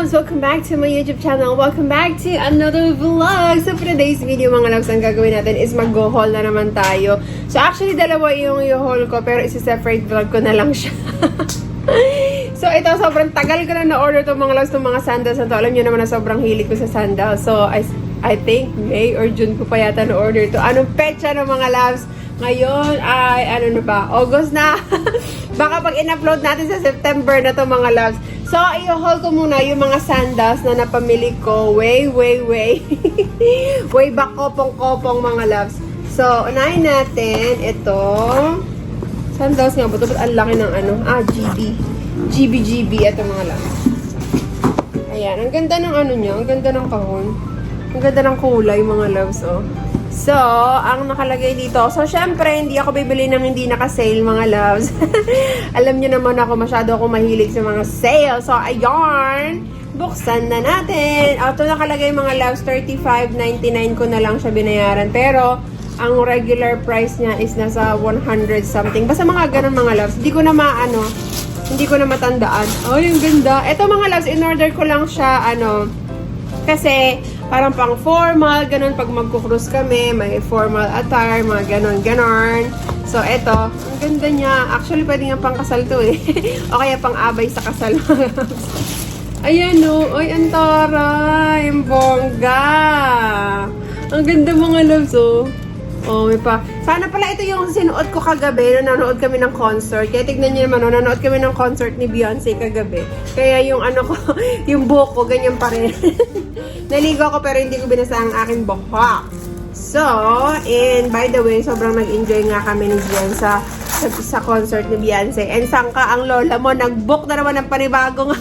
loves! Welcome back to my YouTube channel. Welcome back to another vlog. So for today's video mga loves, ang gagawin natin is mag-go-haul na naman tayo. So actually dalawa yung i-haul ko pero isa-separate vlog ko na lang siya. So ito, sobrang tagal ko na na-order itong mga loves, itong mga sandals na to. Alam nyo naman na sobrang hilig ko sa sandals. So I think May or June ko pa yata na-order ito. Anong petsa ng mga loves? Ngayon ay, ano na ba? August na. Baka pag in-upload natin sa September na to mga loves. So, i-haul ko muna yung mga sandals na napamili ko way back kopong-kopong mga loves. So, unahin natin ito. Sandals nga ba ito? Ba't ang laki ng ano? GB. Ito mga loves. Ayan. Ang ganda ng ano niya. Ang ganda ng kahon. Ang ganda ng kulay mga loves, oh. So, ang nakalagay dito. So, syempre, hindi ako bibili ng hindi naka-sale, mga loves. Alam nyo naman ako, masyado ako mahilig sa mga sale. So, ayun. Buksan na natin. Ito nakalagay, mga loves, $35.99 ko na lang siya binayaran. Pero, ang regular price niya is nasa 100 something. Basta mga ganun, mga loves. Hindi ko na hindi ko na matandaan. Oh, yung ganda. Ito, mga loves, in-order ko lang siya, kasi parang pang formal, ganun pag magkukrus kami, may formal attire, mga ganon. So, eto, ang ganda niya. Actually, pwede nga pang kasal to eh. O kaya pang abay sa kasal. Ayan o. Ay, ang taray. Ang bongga. Ang ganda mga loves oh. Oh, may pa. Sana pala ito yung sinuot ko kagabi nung nanood kami ng concert. Kaya tignan niyo naman, nanood kami ng concert ni Beyonce kagabi. Kaya yung ano ko, yung buhok ko, ganyan pa rin. Naligo ako pero hindi ko binasa ang aking buhok. So, and by the way, sobrang nag-enjoy nga kami ni Jen sa concert ni Beyonce. And sangka ang lola mo, nag-book na naman ng panibagong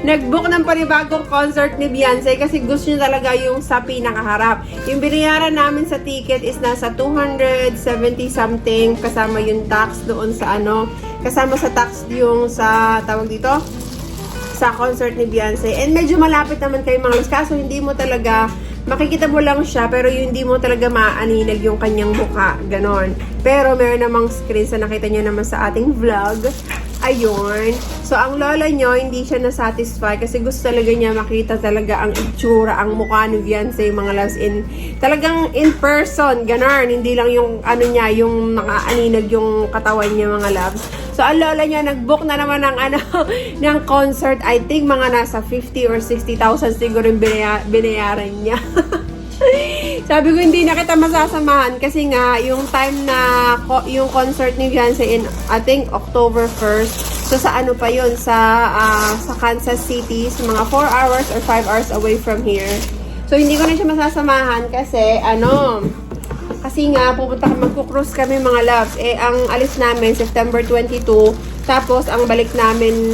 nag-book ng panibagong concert ni Beyonce kasi gusto niya talaga yung sa pinakaharap. Yung binayaran namin sa ticket is nasa 270 something kasama yung tax doon sa kasama sa tax yung sa tawag dito sa concert ni Beyonce. And medyo malapit naman kayo mga loves, kaso hindi mo talaga makikita mo lang siya, pero hindi mo talaga maaaninag yung kanyang mukha. Ganon. Pero meron namang screen sa nakita nyo naman sa ating vlog. Ayun. So, ang lola nyo, hindi siya na-satisfy kasi gusto talaga niya makita talaga ang itsura, ang mukha ni Beyonce, mga loves, talagang in person. Ganon. Hindi lang yung niya, yung nakaaninag yung katawan niya, mga loves. So, ang lola niya, nag-book na naman ng, ng concert. I think mga nasa 50 or 60,000 siguro yung binayaran niya. Sabi ko, hindi na kita masasamahan kasi nga, yung time na yung concert ni Beyonce in, I think, October 1st. So, sa pa yun? Sa Kansas City. So, mga 4 hours or 5 hours away from here. So, hindi ko na siya masasamahan kasi, kasi nga, magkukruise kami mga loves. Ang alis namin, September 22. Tapos, ang balik namin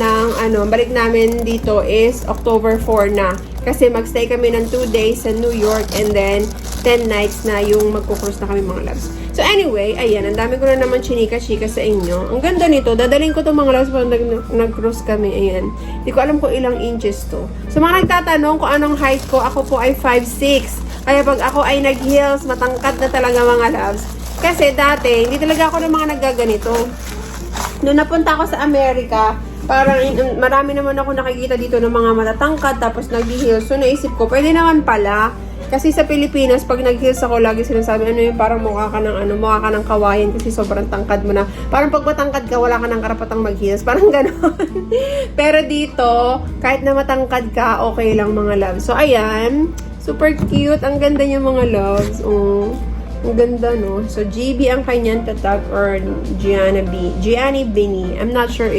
dito is October 4 na. Kasi magstay kami ng 2 days sa New York and then 10 nights na yung magkukruise na kami mga loves. So anyway, ayan, ang dami ko na naman chinika-chika sa inyo. Ang ganda nito, dadaling ko itong mga loves pag nag-cruise kami, ayan. Hindi ko alam kung ilang inches to. So mga nagtatanong kung anong height ko, ako po ay 5'6". Kaya pag ako ay nag-heels, matangkad na talaga mga loves. Kasi dati, hindi talaga ako ng mga naggaganito. Noong napunta ako sa Amerika, parang marami naman ako nakikita dito ng mga matatangkad tapos nag-heels. So naisip ko, pwede naman pala. Kasi sa Pilipinas, pag nag-heels ako, lagi sinasabi, parang mukha ka ng kawayan kasi sobrang tangkad mo na. Parang pag matangkad ka, wala ka ng karapatang mag-heels. Parang gano'n. Pero dito, kahit na matangkad ka, okay lang mga loves. So ayan, super cute. Ang ganda niya mga loves. Ang ganda, no? So, GB ang kanyang tatag or Gianni Bini. I'm not sure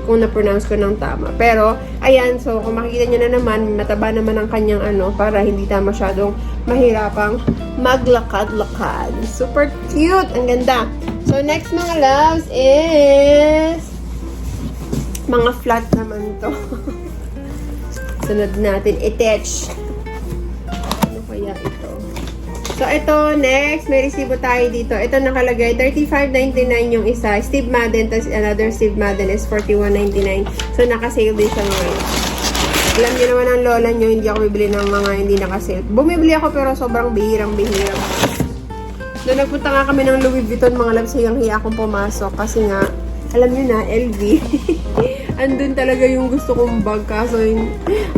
kung na-pronounce ko ng tama. Pero, ayan. So, kung makikita nyo na naman, mataba naman ang kanyang para hindi tayo masyadong mahirapang maglakad-lakad. Super cute! Ang ganda. So, next mga loves is mga flat naman to. Sunod natin, attach. Ano kaya ito? So, ito, next, may resibo tayo dito. Ito nakalagay, $35.99 yung isa. Steve Madden, tapos another Steve Madden is $41.99. So, nakasale din siya ngayon. Alam niyo naman ang lola nyo, hindi ako bibili ng mga hindi nakasale. Bumibili ako pero sobrang bihirang. Doon nagpunta nga kami ng Louis Vuitton, mga loves, hiyang-hiya akong pumasok. Kasi nga, Alam niyo na, LV. Andun talaga yung gusto kong bag, kaso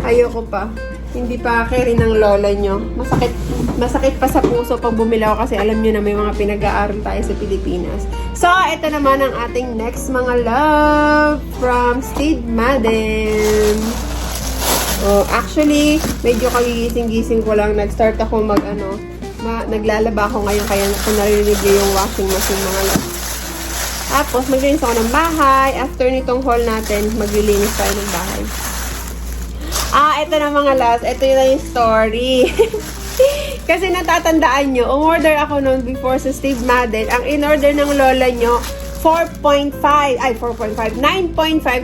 ayoko pa. Hindi pa carry ng lola nyo. Masakit pa sa puso pag bumili ako kasi alam nyo na may mga pinag-aaral tayo sa Pilipinas. So, ito naman ang ating next mga love from Steve Madden. Oh, actually, medyo kagigising-gising ko lang. Nag-start ako naglalaba ako ngayon kaya kung narinig yung washing machine mga love. Tapos, maglinis ako ng bahay. After nitong haul natin, maglilinis tayo ng bahay. Ito na mga loves. Ito yung story. Kasi natatandaan nyo, umorder ako noon before sa Steve Madden. Ang in-order ng lola nyo, 9.5.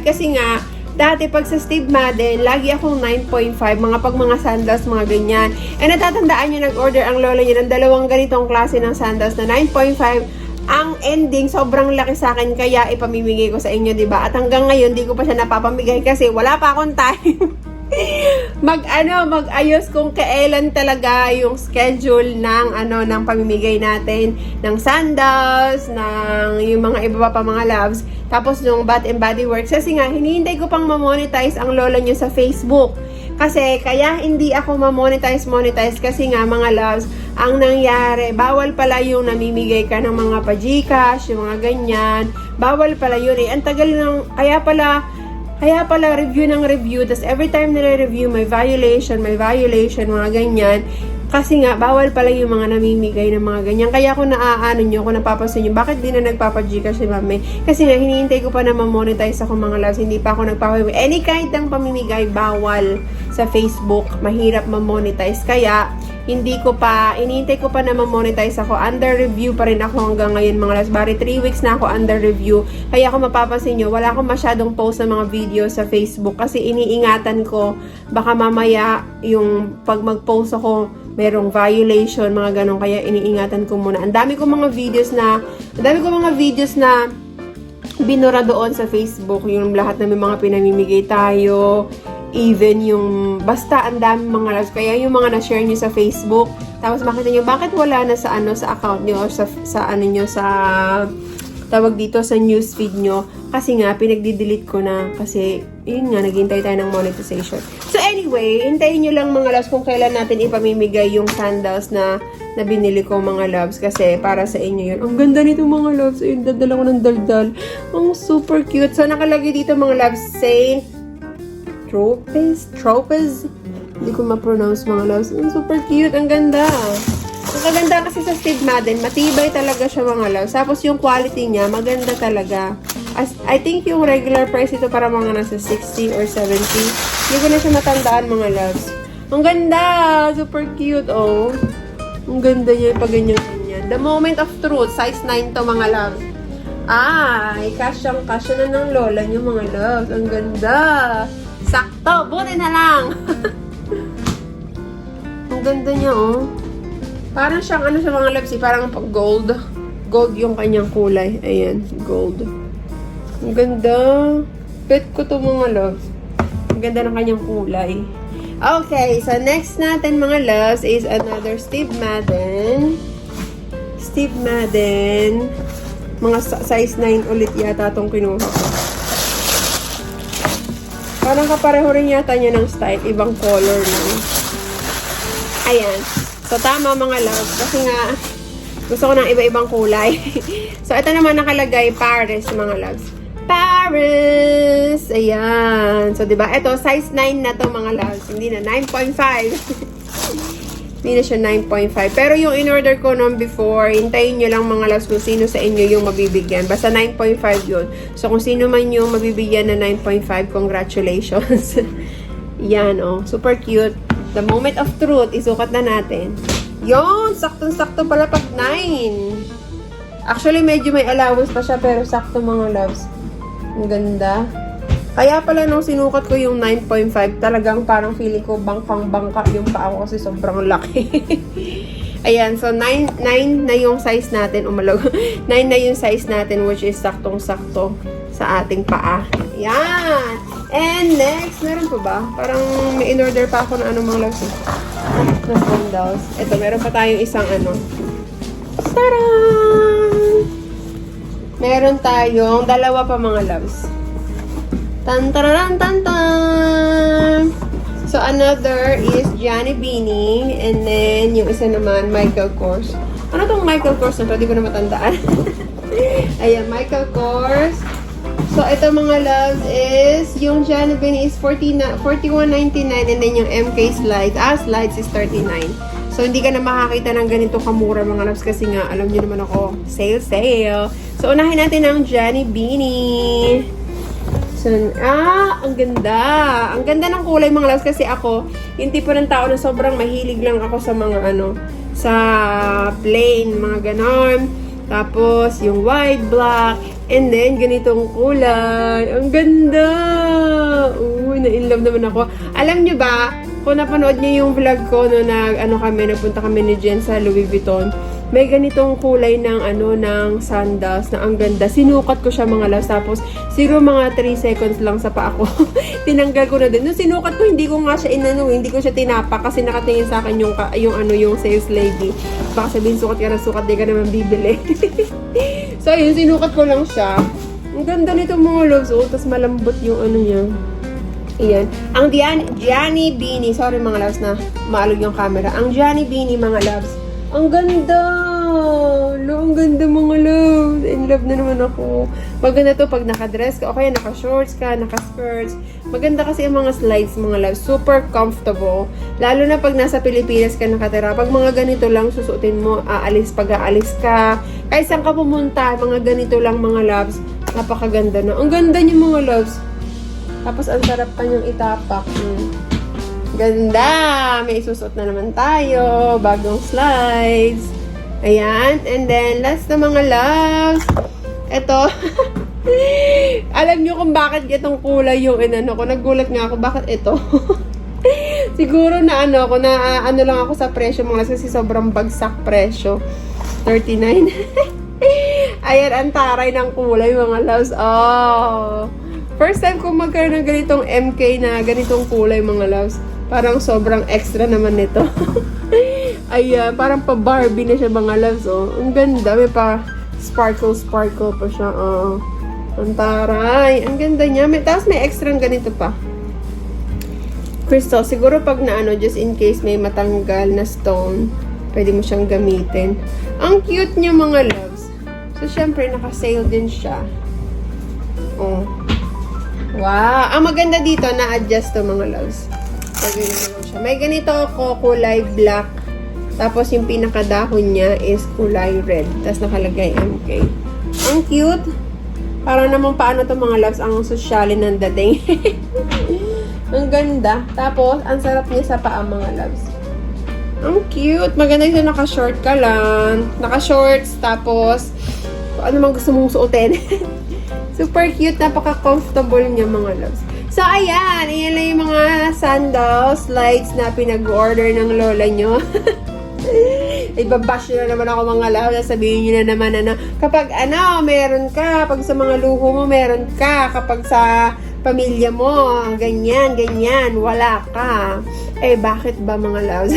Kasi nga, dati pag sa Steve Madden, lagi akong 9.5. Mga sandals, mga ganyan. Natatandaan nyo, nag-order ang lola nyo ng dalawang ganitong klase ng sandals na 9.5. Ang ending, sobrang laki sa akin, kaya ipamimigay ko sa inyo, diba? At hanggang ngayon, di ko pa siya napapamigay kasi wala pa akong time. Mag-ayos kung kailan talaga yung schedule ng pamimigay natin ng sandals, ng yung mga iba pa mga loves, tapos yung Bath and Body Works. Kasi nga, hinihintay ko pang ma-monetize ang lola nyo sa Facebook. Kasi, kaya hindi ako ma-monetize kasi nga mga loves, ang nangyari, bawal pala yung namimigay ka ng mga pa-Gcash, yung mga ganyan. Bawal pala yun eh. Ang tagal ng, kaya pala review ng review, tas every time nire-review, may violation, mga ganyan. Kasi nga, bawal pala yung mga namimigay ng mga ganyan. Kaya kung kung napapansin nyo, bakit di na nagpapagcash si mami? Kasi nga, hinihintay ko pa na ma-monetize ako mga loves. Hindi pa ako nagpapamigay. Any kind ng pamimigay, bawal sa Facebook. Mahirap ma-monetize. Kaya, hinihintay ko pa na ma-monetize ako. Under review pa rin ako hanggang ngayon mga loves. Bari 3 weeks na ako under review. Kaya kung mapapansin nyo, wala akong masyadong post ng mga video sa Facebook. Kasi iniingatan ko, baka mamaya yung pag mag-post ako, merong violation, mga ganun. Kaya iniingatan ko muna. Ang dami ko mga videos na binura doon sa Facebook. Yung lahat na may mga pinamimigay tayo. Even yung, basta ang dami mga loves. Kaya yung mga na-share nyo sa Facebook, tapos makita nyo, bakit wala na sa account nyo or sa tawag dito sa newsfeed nyo. Kasi nga, pinagdi-delete ko na. Kasi, yun nga, naghihintay tayo ng monetization. So anyway, hintayin nyo lang mga loves kung kailan natin ipamimigay yung sandals na binili ko mga loves. Kasi para sa inyo yun. Ang ganda nito mga loves. Ayun, dadala ko ng daldal. Ang super cute. So nakalagay dito mga loves, Saint Tropez. Hindi ko ma-pronounce mga loves. Ang super cute. Ang ganda. Ang kaganda kasi sa Steve Madden, matibay talaga siya mga loves. Tapos yung quality niya, maganda talaga. I think yung regular price ito para mga nasa 60 or 70. Hindi ko na siya matandaan mga loves. Ang ganda! Super cute, oh. Ang ganda niya pag ganyan-ganyan. The Moment of Truth, size 9 to mga loves. Kasya na ng lola niyo mga loves. Ang ganda! Sakto! Buti na lang! Ang ganda niya, oh. Parang siyang siya mga loves, parang pag gold. Gold yung kanyang kulay. Ayan, gold. Ang ganda. Bet ko to mga loves. Ang ganda ng kanyang kulay. Okay, so next natin mga loves is another Steve Madden. Steve Madden. Mga size 9 ulit yata itong kinuha ko. Parang kapareho rin yata niya ng style. Ibang color lang. Ayan. So, tama mga loves. Kasi nga, gusto ko ng iba-ibang kulay. So, ito naman nakalagay, Paris, mga loves. Paris! Ayan. So, diba? Ito, size 9 na to mga loves. Hindi na, 9.5. Hindi na siya 9.5. Pero yung in-order ko noon before, hintayin nyo lang mga loves kung sino sa inyo yung mabibigyan. Basta 9.5 yun. So, kung sino man yung mabibigyan na 9.5, congratulations. Yan, oh. Super cute. The Moment of Truth, isukat na natin. Yon, saktong-sakto pala pag 9. Actually, medyo may allowance pa siya, pero sakto mga loves. Ang ganda. Kaya pala nung sinukat ko yung 9.5, talagang parang feeling ko bangkang-bangka yung paa ko kasi sobrang laki. Ayan, so 9 na yung size natin, 9 na yung size natin, which is saktong-sakto sa ating paa. Ayan! And next, meron pa ba? Parang may in-order pa ako na mga loves na sandals. Ito, meron pa tayong isang Taran! meron tayong dalawa pa mga loves. Tan tararan tan tan. So another is Gianni Beanie, and then yung isa naman Michael Kors. Ano tong Michael Kors na to? Di ko na matandaan. Ayan, Michael Kors. So ito mga loves is yung Gianni Beanie is $41.99, and then yung MK slides. Slides is $39. So hindi ka na makakita ng ganito kamura mga loves kasi nga alam niyo naman ako, sale. So unahin natin ang Gianni Beanie. So, ang ganda. Ang ganda ng kulay mga loves kasi ako, yung tipo ng tao na sobrang mahilig lang ako sa mga sa plain, mga ganon. Tapos, yung white, black, and then, ganitong kulay. Ang ganda! Uy, na-inlove naman ako. Alam nyo ba, kung napanood nyo yung vlog ko, no, nagpunta kami ni Jen sa Louis Vuitton, may ganitong kulay ng ng sandals na ang ganda. Sinukat ko siya mga loves. Tapos, siguro mga 3 seconds lang sa paa ko. Tinanggal ko na din. Nung sinukat ko, hindi ko nga siya hindi ko siya tinapa kasi nakatingin sa akin yung sales lady. Baka sabihin, sukat ka na sukat, di ka naman bibili. So, yun, sinukat ko lang siya. Ang ganda nito mga loves. Oh, tapos malambot yung niya. Ayan. Ang Gianni Beanie. Sorry mga loves na maalog yung camera. Ang Gianni Beanie mga loves. Ang ganda! Ang ganda mga loves. In love na naman ako. Maganda to pag naka-dress ka o kaya naka-shorts ka, naka-skirts. Maganda kasi ang mga slides mga loves. Super comfortable. Lalo na pag nasa Pilipinas ka nakatira. Pag mga ganito lang susuotin mo, aalis ka. Kahit saan ka pumunta, mga ganito lang mga loves. Napakaganda na. Ang ganda niyo mga loves. Tapos ang sarap pa niyang itapak. Ganda! May isusot na naman tayo. Bagong slides. Ayan. And then, last na mga loves. Ito. Alam nyo kung bakit itong kulay yung ko. Nagulat nga ako. Bakit ito? Siguro na lang ako sa presyo mga loves kasi sobrang bagsak presyo. 39. Ayan, ang taray ng kulay mga loves. Oh! First time kong magkaroon ng ganitong MK na ganitong kulay mga loves. Parang sobrang extra naman nito. Ay, parang pa Barbie na siya mga loves, oh. Ang ganda. May pa sparkle pa siya, oh. Ang taray. Ang ganda niya. Tapos may extra ganito pa. Crystal. Siguro pag just in case may matanggal na stone, pwede mo siyang gamitin. Ang cute niya mga loves. So, syempre, naka-sale din siya. Oh. Wow. Ang maganda dito, na-adjust to mga loves. May ganito ako, kulay black. Tapos yung pinakadahon niya is kulay red. Tapos nakalagay MK. Ang cute. Parang naman paano to mga loves, ang sosyalin ng dating. Ang ganda. Tapos, ang sarap niya sa paa mga loves. Ang cute. Maganda yung naka-short ka lang. Naka-shorts. Tapos, ano mang gusto mong suotin. Super cute. Napaka-comfortable niya mga loves. So, ayan. Ayan lang yung mga sandals, slides na pinag-order ng lola nyo. Ibabash nyo na naman ako mga loves. Sabihin nyo na naman kapag meron ka. Pag sa mga luho mo, meron ka. Kapag sa pamilya mo, ganyan, wala ka. Bakit ba mga loves?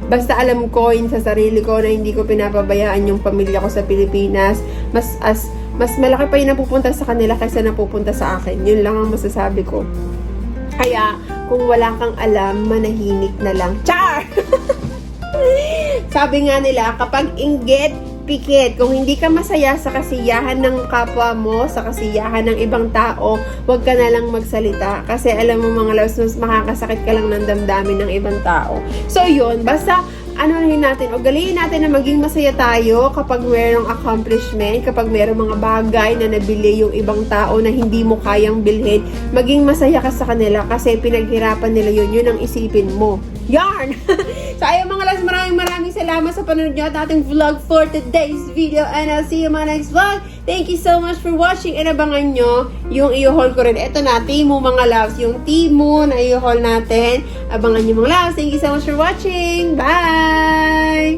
Basta alam ko sa sarili ko na hindi ko pinapabayaan yung pamilya ko sa Pilipinas. Mas malaki pa yung napupunta sa kanila kaysa napupunta sa akin. Yun lang ang masasabi ko. Kaya, kung wala kang alam, manahimik na lang. Char! Sabi nga nila, kapag inggit, pikit. Kung hindi ka masaya sa kasiyahan ng kapwa mo, sa kasiyahan ng ibang tao, huwag ka na lang magsalita. Kasi alam mo mga loves, mas makakasakit ka lang ng damdamin ng ibang tao. So yun, basta natin, ugaliin natin na maging masaya tayo kapag mayroong accomplishment, kapag mayroong mga bagay na nabili yung ibang tao na hindi mo kayang bilhin, maging masaya ka sa kanila kasi pinaghirapan nila yun ang isipin mo. Yarn! So ayun mga loves, maraming salamat sa panonood nyo at ating vlog for today's video, and I'll see you in my next vlog. Thank you so much for watching, and abangan nyo yung i-haul ko rin. Ito na, Temu mga loves, yung Temu na i-haul natin. Abangan nyo mga loves. Thank you so much for watching. Bye!